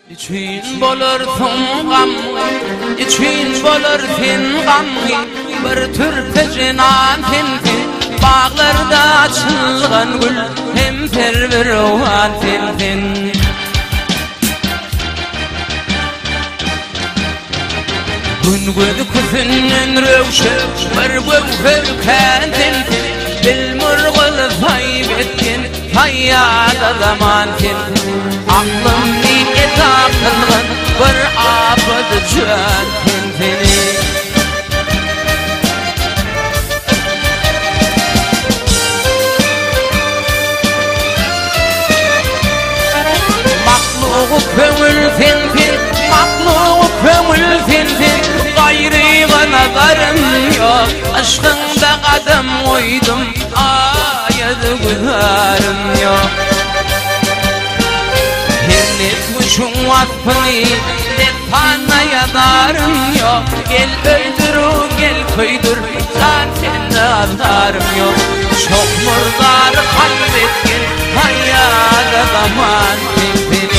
İçin bolur gam, için bolur gam, bir türpe cinan tintin, bağlarda açılgan gül, hem pervervan tintin. Gün küfünün rövşe, bir gövken tintin, bilmurgul faybetkin, fayyada zaman tintin. Aklım niyet akılgın, bir abad can tintini. Makluğu kömül tintin, makluğu kömül tintin, gayrıga nazarım yok, aşkında kadem koydum, ayadı güzerim yok. Şu vakfını defana yadarım yok. Gel öldür, gel köydür, zaten azarım yok. Çok murdar kalbetkin, hayada zaman tintini.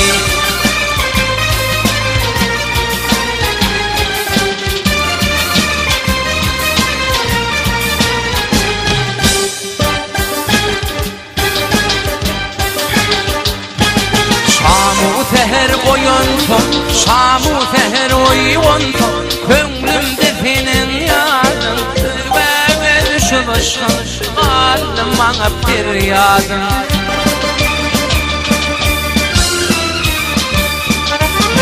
Seher boyuntum, şamu seher oyuntum, könglimde senin yadın, ve düşüp aşkın, kaldım bana bir yadın.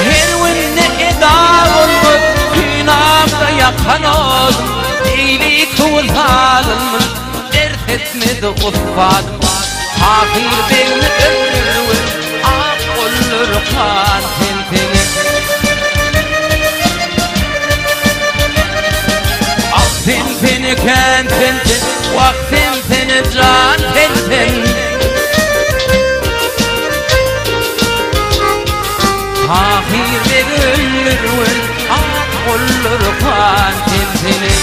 Her günde eda olmuş, günahda yakan oldum, iyilik tuğulsalım, dert etmedi uffadım, fakir beni ömrüm, kan tintini. Ak tintini ken tintin, vak tintini can tintin. Ahir ve güllür, ak olur kan tintini.